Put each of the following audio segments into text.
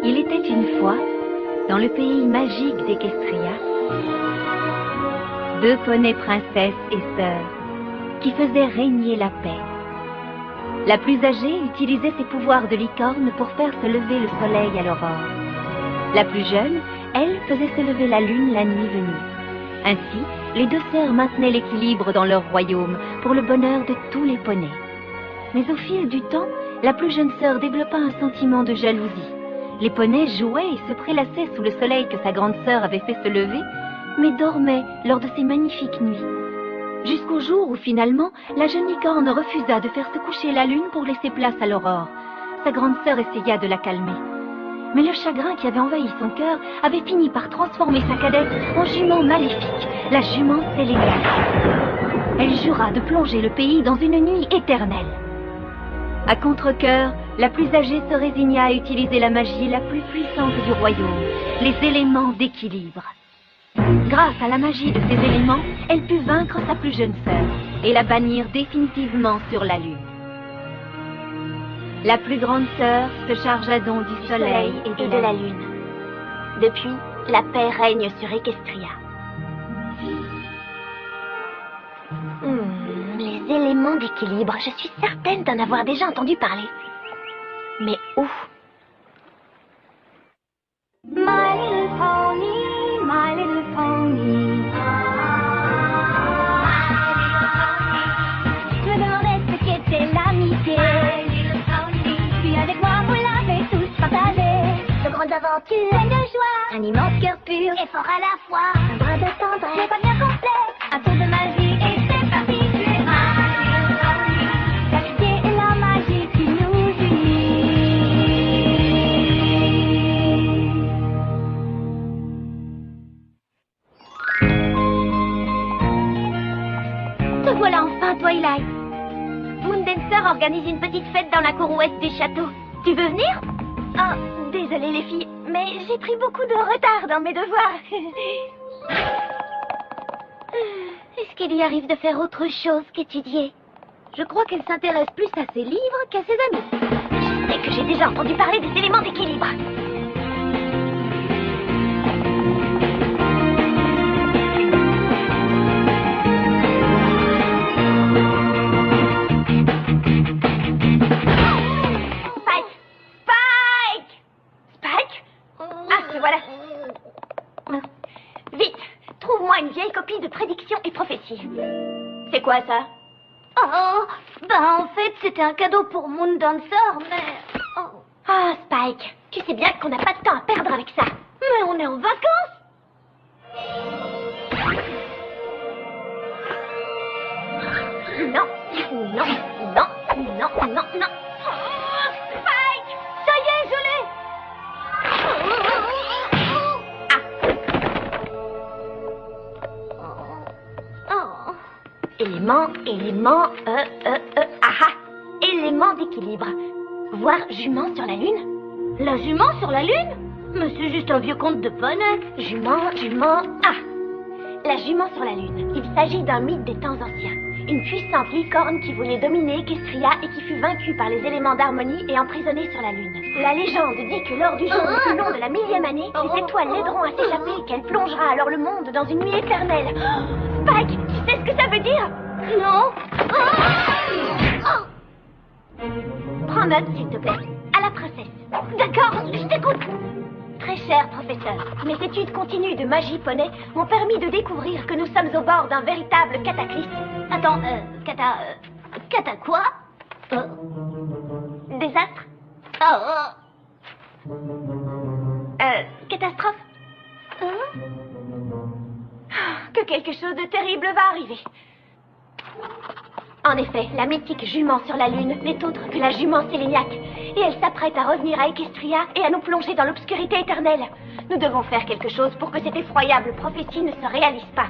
Il était une fois, dans le pays magique d'Equestria, deux poneys princesses et sœurs qui faisaient régner la paix. La plus âgée utilisait ses pouvoirs de licorne pour faire se lever le soleil à l'aurore. La plus jeune, elle, faisait se lever la lune la nuit venue. Ainsi, les deux sœurs maintenaient l'équilibre dans leur royaume pour le bonheur de tous les poneys. Mais au fil du temps, la plus jeune sœur développa un sentiment de jalousie. Les poneys jouaient et se prélassaient sous le soleil que sa grande sœur avait fait se lever, mais dormaient lors de ces magnifiques nuits. Jusqu'au jour où finalement, la jeune licorne refusa de faire se coucher la lune pour laisser place à l'aurore. Sa grande sœur essaya de la calmer. Mais le chagrin qui avait envahi son cœur avait fini par transformer sa cadette en jument maléfique, la jument Séléniaque. Elle jura de plonger le pays dans une nuit éternelle. À contre-cœur, la plus âgée se résigna à utiliser la magie la plus puissante du royaume, les éléments d'équilibre. Grâce à la magie de ces éléments, elle put vaincre sa plus jeune sœur et la bannir définitivement sur la lune. La plus grande sœur se chargea donc du soleil et de la lune. Depuis, la paix règne sur Equestria. Les éléments d'équilibre, je suis certaine d'en avoir déjà entendu parler. Mais où? My little pony, my little pony. Je me demandais ce qu'était l'amitié. Puis avec moi, vous l'avez tous partagé. De grandes aventures, Pleine de joie, un immense cœur pur, et fort à la fois. un brin de tendresse. C'est pas bien complet, un tour de magie, et c'est parti. Tu es l'amitié et la magie qui nous unit. Te voilà enfin, Twilight. Moondancer organise une petite fête dans la cour ouest du château. Tu veux venir? Oh, désolée les filles, mais j'ai pris beaucoup de retard dans mes devoirs. Est-ce qu'il lui arrive de faire autre chose qu'étudier? Je crois qu'elle s'intéresse plus à ses livres qu'à ses amis. Je sais que j'ai déjà entendu parler des éléments d'équilibre. Trouve-moi une vieille copie de prédiction et prophétie. C'est quoi ça? Oh, ben en fait, c'était un cadeau pour Moondancer, mais... Oh. Ah, Spike, tu sais bien qu'on n'a pas de temps à perdre avec ça. Mais on est en vacances. Non, non, non, non, non, non. Oh, Spike! Ça y est, je l'ai. Élément, élément d'équilibre. Voir jument sur la lune? La jument sur la lune? Mais c'est juste un vieux conte de poney. Jument, la jument sur la lune. Il s'agit d'un mythe des temps anciens. Une puissante licorne qui voulait dominer Equestria et qui fut vaincue par les éléments d'harmonie et emprisonnée sur la lune. La légende dit que lors du jour le plus long de la 1000e année, les étoiles l'aideront à s'échapper et qu'elle plongera alors le monde dans une nuit éternelle. Oh, Spike, tu sais ce que ça veut dire? Non. Prends note, s'il te plaît. À la princesse. D'accord, je t'écoute. Très cher professeur, mes études continues de magie poney m'ont permis de découvrir que nous sommes au bord d'un véritable cataclysme. Attends, cata quoi? Désastre? Catastrophe? Que quelque chose de terrible va arriver. En effet, la mythique jument sur la lune n'est autre que la jument Séléniaque. Et elle s'apprête à revenir à Equestria et à nous plonger dans l'obscurité éternelle. Nous devons faire quelque chose pour que cette effroyable prophétie ne se réalise pas.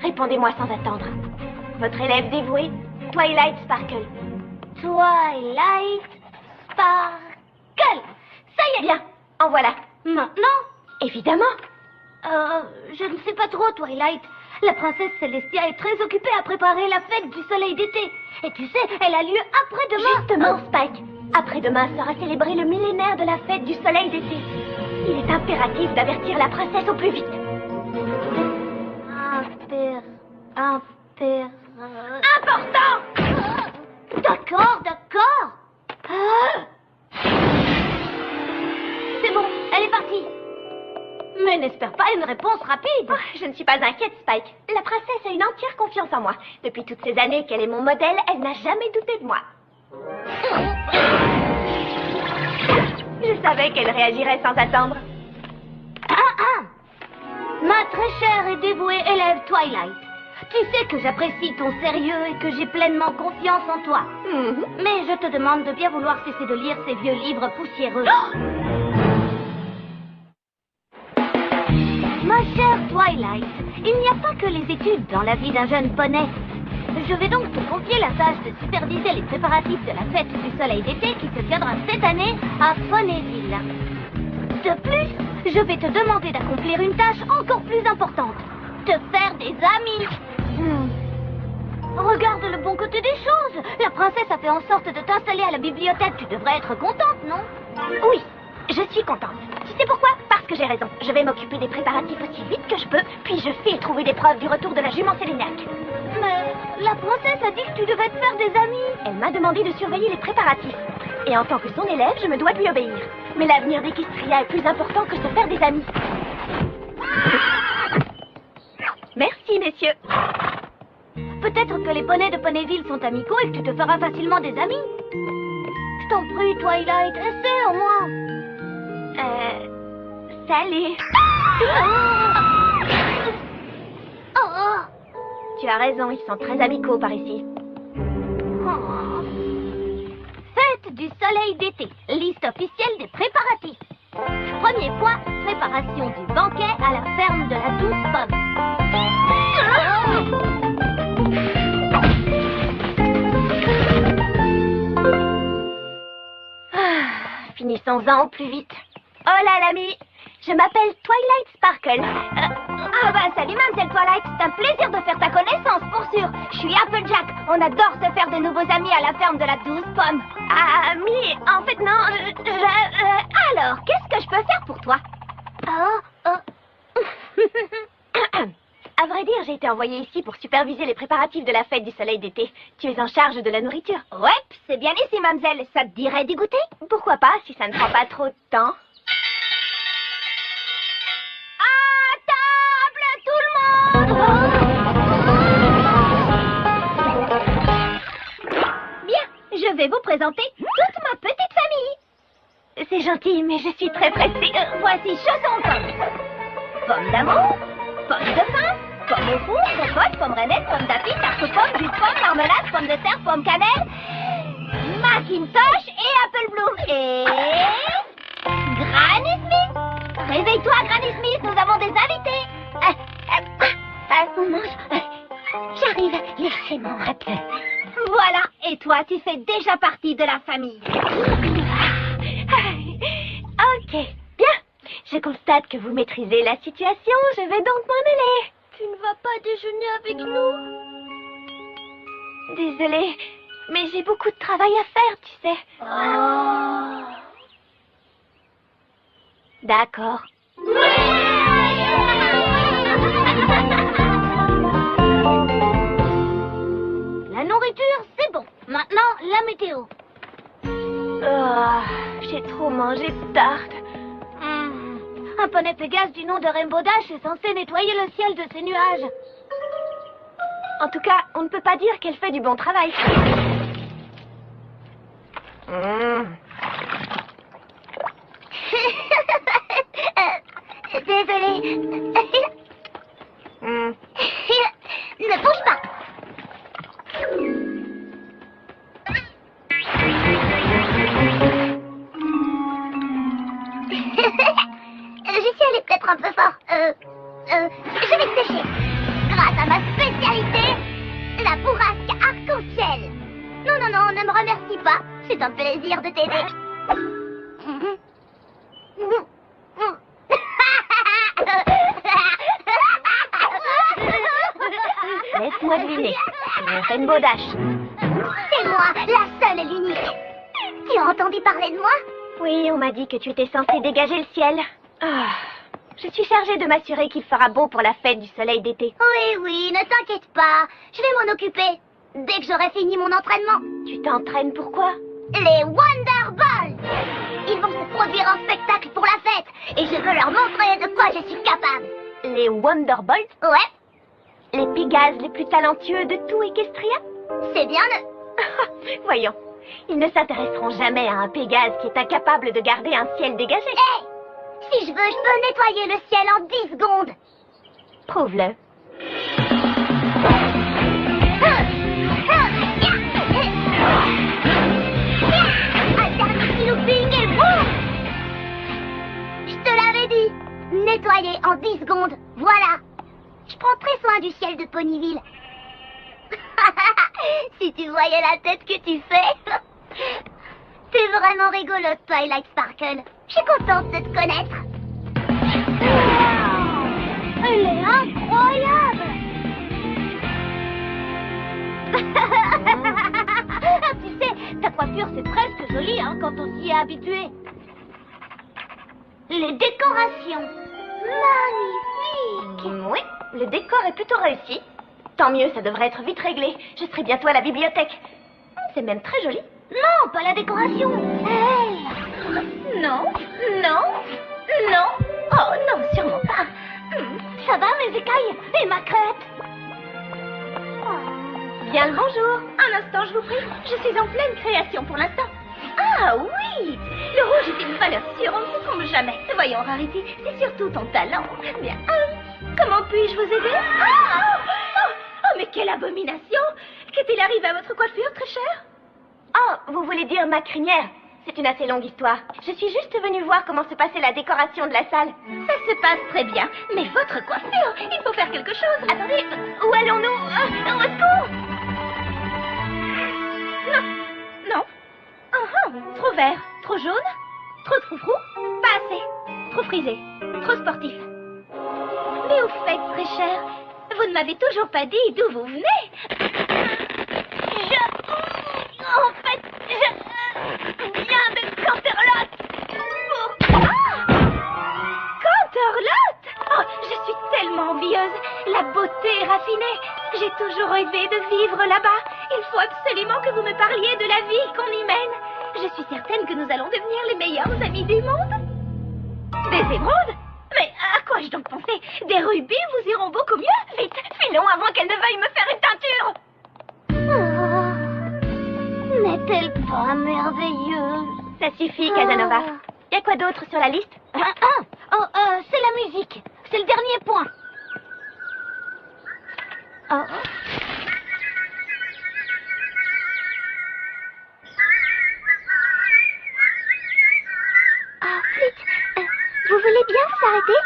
Répondez-moi sans attendre. Votre élève dévouée, Twilight Sparkle. Twilight Sparkle. Ça y est bien, en voilà. Maintenant? Évidemment. Je ne sais pas trop, Twilight. La princesse Célestia est très occupée à préparer la fête du soleil d'été. Et tu sais, elle a lieu après-demain. Justement, Spike. Après-demain sera célébré le millénaire de la fête du soleil d'été. Il est impératif d'avertir la princesse au plus vite. Important! D'accord, d'accord. C'est bon, elle est partie. Mais n'espère pas une réponse rapide. Je ne suis pas inquiète, Spike. La princesse a une entière confiance en moi. Depuis toutes ces années qu'elle est mon modèle, elle n'a jamais douté de moi. Je savais qu'elle réagirait sans attendre. Ma très chère et dévouée élève Twilight, tu sais que j'apprécie ton sérieux et que j'ai pleinement confiance en toi. Mais je te demande de bien vouloir cesser de lire ces vieux livres poussiéreux. Ma chère Twilight, il n'y a pas que les études dans la vie d'un jeune poney. Je vais donc te confier la tâche de superviser les préparatifs de la fête du soleil d'été qui se tiendra cette année à Ponyville. De plus, je vais te demander d'accomplir une tâche encore plus importante. Te faire des amis. Regarde le bon côté des choses. La princesse a fait en sorte de t'installer à la bibliothèque. Tu devrais être contente, non? Oui, je suis contente. Tu sais pourquoi? Parce que j'ai raison. Je vais m'occuper des préparatifs aussi vite que je peux, puis je file trouver des preuves du retour de la jument Sélénac. Mais la princesse a dit que tu devais te faire des amis. Elle m'a demandé de surveiller les préparatifs. Et en tant que son élève, je me dois de lui obéir. Mais l'avenir d'Equestria est plus important que se faire des amis. Merci, messieurs. Peut-être que les poneys de Ponyville sont amicaux et que tu te feras facilement des amis. Je t'en prie, Twilight, essaie au moins. Salut. Tu as raison, ils sont très amicaux par ici. Fête du soleil d'été. Liste officielle des préparatifs. Premier point, préparation du banquet à la ferme de la 12 pommes. Finissons-en au plus vite. Hola, l'ami. Je m'appelle Twilight Sparkle. Salut, mademoiselle Twilight. C'est un plaisir de faire ta connaissance, pour sûr. Je suis Applejack. On adore se faire de nouveaux amis à la ferme de la 12 pommes. Amis, en fait, non. Alors, qu'est-ce que je peux faire pour toi? À vrai dire, j'ai été envoyée ici pour superviser les préparatifs de la fête du soleil d'été. Tu es en charge de la nourriture. Ouais, c'est bien ici, mademoiselle. Ça te dirait d'y goûter? Pourquoi pas, si ça ne prend pas trop de temps. Je vais vous présenter toute ma petite famille. C'est gentil, mais je suis très pressée. Voici chausson pomme. Pomme d'amour, pomme de pain, pomme au four, compote, pomme rainette, pomme d'api, tarte aux pommes, jus de pomme, marmelade, pomme de terre, pomme cannelle, Macintosh et Apple Bloom. Et... Granny Smith. Réveille-toi, Granny Smith, nous avons des invités. On mange. J'arrive, laissez-moi un peu. Voilà, et toi, tu fais déjà partie de la famille. Ok, bien. Je constate que vous maîtrisez la situation, je vais donc m'en aller. Tu ne vas pas déjeuner avec nous? Désolée, mais j'ai beaucoup de travail à faire, tu sais. D'accord. La nourriture, c'est bon. Maintenant, la météo. J'ai trop mangé de tarte. Un poney Pégase du nom de Rainbow Dash est censé nettoyer le ciel de ses nuages. En tout cas, on ne peut pas dire qu'elle fait du bon travail. Désolée. Ne bouge pas. J'y suis allée peut-être un peu fort. Je vais te sécher. Grâce à ma spécialité, la bourrasque arc-en-ciel. Non, ne me remercie pas. C'est un plaisir de t'aider. Laisse-moi deviner. C'est un Rainbow Dash. C'est moi, la seule et l'unique. Tu as entendu parler de moi? Oui, on m'a dit que tu étais censée dégager le ciel. Ah, je suis chargée de m'assurer qu'il fera beau pour la fête du soleil d'été. Oui, ne t'inquiète pas. Je vais m'en occuper. Dès que j'aurai fini mon entraînement. Tu t'entraînes pourquoi? Les Wonder Balls! Ils vont se produire en spectacle pour la fête. Et je veux leur montrer de quoi je suis capable. Les Wonderbolts? Ouais, Les Pégases les plus talentueux de tout Equestria? c'est bien de... Voyons, ils ne s'intéresseront jamais à un Pégase qui est incapable de garder un ciel dégagé. Hé! Si je veux, je peux nettoyer le ciel en 10 secondes. Prouve-le. Un dernier petit looping et boum! Je te l'avais dit. Nettoyer en 10 secondes. Voilà. Je prends très soin du ciel de Ponyville. Si tu voyais la tête que tu fais. T'es vraiment rigolote, Twilight Sparkle. Je suis contente de te connaître. Elle est incroyable. Tu sais, ta coiffure c'est presque joli hein, quand on s'y est habitué. Les décorations. Magnifique. Oui, le décor est plutôt réussi. Tant mieux, ça devrait être vite réglé. Je serai bientôt à la bibliothèque. C'est même très joli. Non, pas la décoration. Elle. Non, non, non. Oh non, sûrement pas. Ça va mes écailles et ma crête? Bien le bonjour. Un instant, je vous prie. Je suis en pleine création pour l'instant. Ah oui, le rouge est une valeur sûre, on ne se trompe jamais. Voyons, Rarity, c'est surtout ton talent. Bien, comment puis-je vous aider? Oh, mais quelle abomination! Qu'est-il arrivé à votre coiffure, très chère? Oh, vous voulez dire ma crinière? C'est une assez longue histoire. Je suis juste venue voir comment se passait la décoration de la salle. Ça se passe très bien, mais votre coiffure, il faut faire quelque chose. Attendez, où allons-nous? Au secours! Non. Trop vert, trop jaune, trop froufrou, pas assez, trop frisé, trop sportif. Mais au fait, très cher, vous ne m'avez toujours pas dit d'où vous venez. Je viens de Canterlot. Canterlot! Oh, je suis tellement envieuse. La beauté raffinée. J'ai toujours rêvé de vivre là-bas. Il faut absolument que vous me parliez de la vie qu'on y mène. Je suis certaine que nous allons devenir les meilleurs amis du monde. Des émeraudes? Mais à quoi ai-je donc pensé? Des rubis vous iront beaucoup mieux. Vite, filons avant qu'elle ne veuille me faire une teinture. N'est-elle pas merveilleuse? Ça suffit, Casanova. Y a quoi d'autre sur la liste? C'est la musique. C'est le dernier point. Vite, vous voulez bien vous arrêter?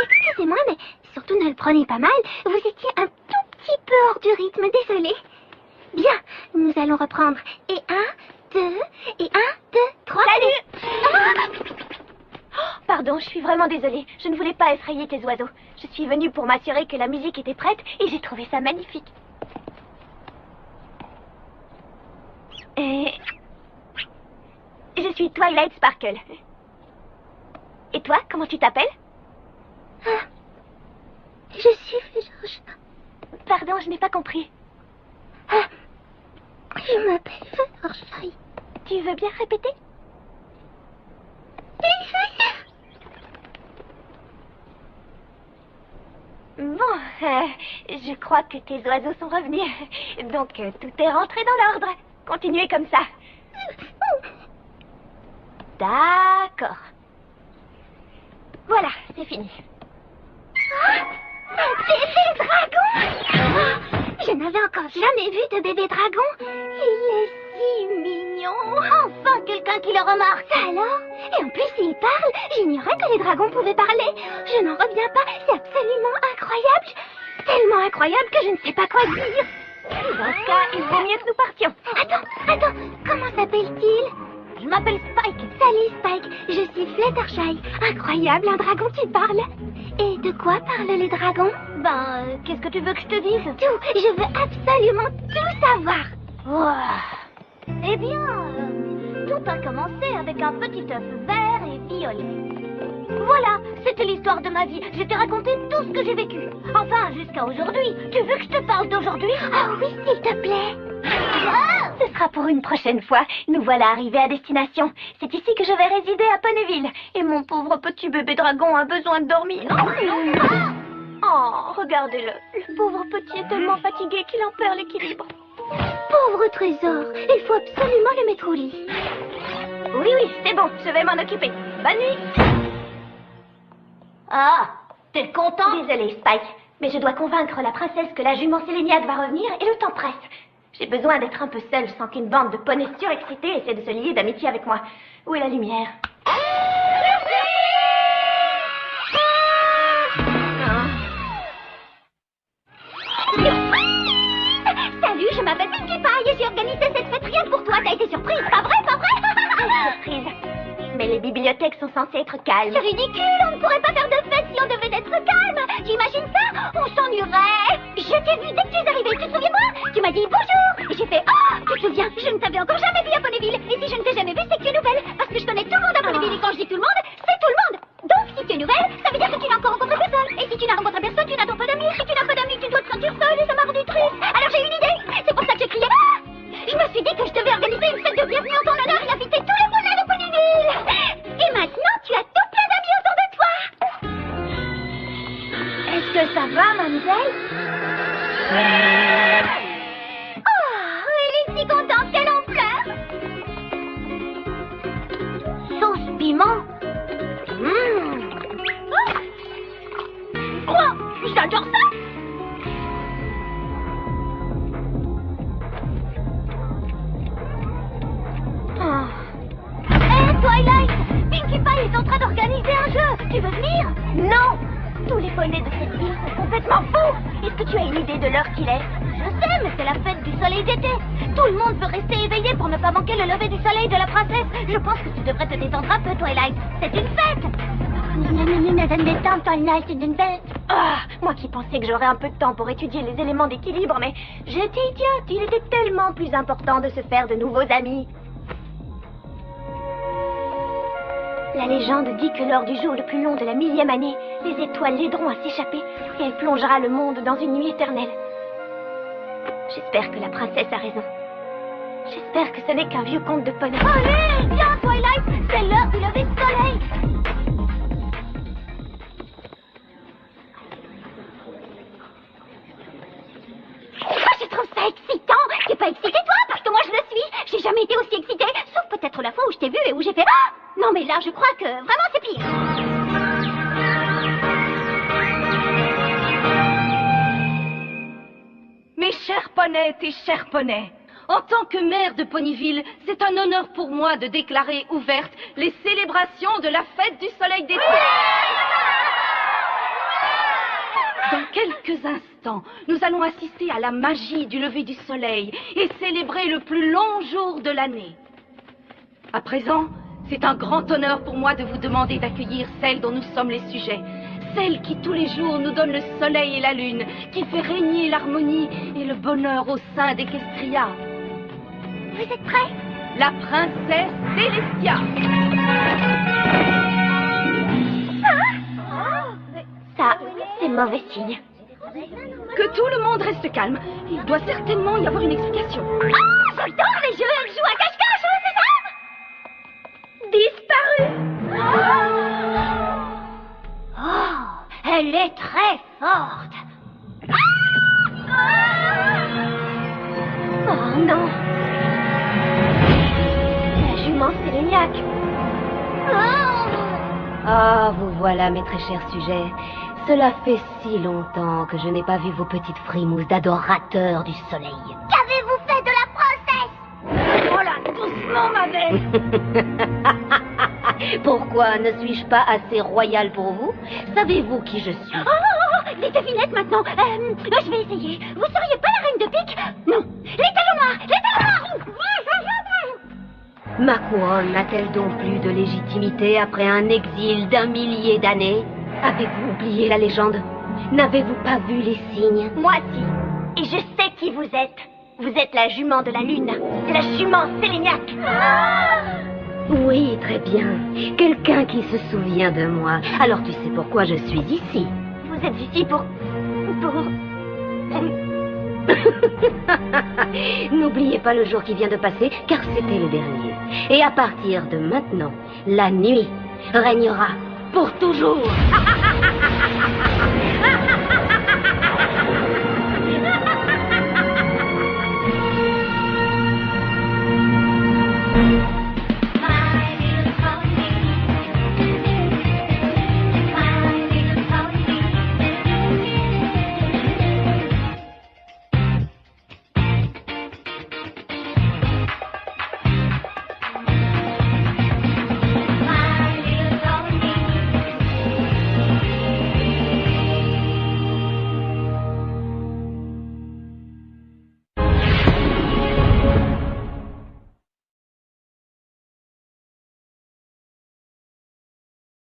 Excusez-moi, mais surtout ne le prenez pas mal. Vous étiez un tout petit peu hors du rythme, désolée. Bien, nous allons reprendre. Et 1, 2, et 1, 2, 3. Salut! Pardon, je suis vraiment désolée. Je ne voulais pas effrayer tes oiseaux. Je suis venue pour m'assurer que la musique était prête et j'ai trouvé ça magnifique. Et... je suis Twilight Sparkle. Et toi, comment tu t'appelles? Je suis George. Pardon, je n'ai pas compris. Je m'appelle Fluttershy. Tu veux bien répéter? Bon, je crois que tes oiseaux sont revenus. Donc, tout est rentré dans l'ordre. Continuez comme ça. D'accord. Voilà, c'est fini. Bébé dragon! Je n'avais encore jamais vu de bébé dragon. Il est si mignon. Enfin, quelqu'un qui le remarque. Alors? Et en plus, il parle. J'ignorais que les dragons pouvaient parler. Je n'en reviens pas. C'est absolument incroyable. Tellement incroyable que je ne sais pas quoi dire. Dans ce cas, il vaut mieux que nous partions. Attends. Comment s'appelle-t-il? Je m'appelle Spike. Salut, Spike. Je suis Fluttershy. Incroyable, un dragon qui parle. Et de quoi parlent les dragons? Qu'est-ce que tu veux que je te dise? Tout. Je veux absolument tout savoir. Oh. Eh bien, tout a commencé avec un petit œuf vert et violet. Voilà, c'était l'histoire de ma vie. Je t'ai raconté tout ce que j'ai vécu. Enfin, jusqu'à aujourd'hui. Tu veux que je te parle d'aujourd'hui? Ah oui, s'il te plaît. Ce sera pour une prochaine fois. Nous voilà arrivés à destination. C'est ici que je vais résider à Ponyville. Et mon pauvre petit bébé dragon a besoin de dormir. Oh, regardez-le. Le pauvre petit est tellement fatigué qu'il en perd l'équilibre. Pauvre trésor, il faut absolument le mettre au lit. Oui, c'est bon. Je vais m'en occuper. Bonne nuit. Ah, t'es content? Désolée, Spike, mais je dois convaincre la princesse que la jument Séléniaque va revenir et le temps presse. J'ai besoin d'être un peu seule sans qu'une bande de poneys surexcités essaie de se lier d'amitié avec moi. Où est la lumière? Salut, je m'appelle Pinkie Pie et j'ai organisé cette fête rien que pour toi. T'as été surprise, pas vrai, pas vrai? Surprise. Mais les bibliothèques sont censées être calmes. C'est ridicule, on ne pourrait pas faire de fête si on devait être calme. T'imagines ça? On s'ennuierait. Je t'ai vu dès que tu es arrivé, tu te souviens moi? Tu m'as dit bonjour. Et j'ai fait oh, tu te souviens? Je ne t'avais encore jamais vu à Ponyville. Et si je ne t'ai jamais vu, c'est que tu es nouvelle. Parce que je connais tout le monde à Ponyville. Et quand je dis tout le monde, c'est tout le monde. Donc si tu es nouvelle, ça veut dire que tu n'as encore rencontré personne. Et si tu n'as rencontré personne, tu n'as donc pas d'amis. Si tu n'as pas d'amis, tu dois te sentir seule et ça m'a rendu triste. Alors j'ai une idée. C'est pour ça que j'ai crié ah. Je me suis dit que je devais organiser une fête de bienvenue en ton honneur et inviter tous les poneys de Ponyville. Et maintenant, tu as tout plein d'amis autour de toi. Est-ce que ça va, mademoiselle? Oh, elle est si contente qu'elle en pleure. Sauce piment. Quoi? J'adore ça. Twilight, Pinkie Pie est en train d'organiser un jeu. Tu veux venir? Non! Tous les poneys de cette ville sont complètement fous! Est-ce que tu as une idée de l'heure qu'il est? Je sais, mais c'est la fête du soleil d'été. Tout le monde veut rester éveillé pour ne pas manquer le lever du soleil de la princesse. Je pense que tu devrais te détendre un peu, Twilight. C'est une fête! Ah, moi qui pensais que j'aurais un peu de temps pour étudier les éléments d'équilibre, mais j'étais idiote. Il était tellement plus important de se faire de nouveaux amis. La légende dit que lors du jour le plus long de la 1000e année, les étoiles l'aideront à s'échapper et elle plongera le monde dans une nuit éternelle. J'espère que la princesse a raison. J'espère que ce n'est qu'un vieux conte de poney. Allez, viens, Twilight, c'est l'heure du lever du soleil. Je trouve ça excitant. T'es pas excitée, toi? Parce que moi, je le suis. J'ai jamais été aussi excitée. Sauf peut-être la fois où je t'ai vue et où j'ai fait ah! Non, mais là, je crois que vraiment, c'est pire. Mes chers poneys et chers poneys, en tant que maire de Ponyville, c'est un honneur pour moi de déclarer ouvertes les célébrations de la fête du soleil d'été. Dans quelques instants, nous allons assister à la magie du lever du soleil et célébrer le plus long jour de l'année. À présent, c'est un grand honneur pour moi de vous demander d'accueillir celle dont nous sommes les sujets. Celle qui tous les jours nous donne le soleil et la lune, qui fait régner l'harmonie et le bonheur au sein d'Equestria. Vous êtes prêts? La princesse Célestia. Ça, c'est mauvais signe. Que tout le monde reste calme. Il doit certainement y avoir une explication. Ah, j'adore les jeux. Elle joue à cache-cache, c'est ça? Disparu. Oh, elle est très forte. Oh non! La jument Séléniaque. Ah, vous voilà, mes très chers sujets. Cela fait si longtemps que je n'ai pas vu vos petites frimousses d'adorateurs du soleil. Qu'avez-vous fait de la princesse? Voilà, doucement, ma belle. Pourquoi ne suis-je pas assez royale pour vous? Savez-vous qui je suis? Oh, des devinettes maintenant. Je vais essayer. Vous seriez pas la reine de pique? Non. Les talons noirs. Les talons noirs. Ma couronne n'a-t-elle donc plus de légitimité après un exil d'1 millier d'années? Avez-vous oublié la légende? N'avez-vous pas vu les signes? Moi si. Et je sais qui vous êtes. Vous êtes la jument de la lune. La jument Séléniaque. Oui, très bien. Quelqu'un qui se souvient de moi. Alors tu sais pourquoi je suis ici. Vous êtes ici pour... N'oubliez pas le jour qui vient de passer, car c'était le dernier. Et à partir de maintenant, la nuit régnera pour toujours.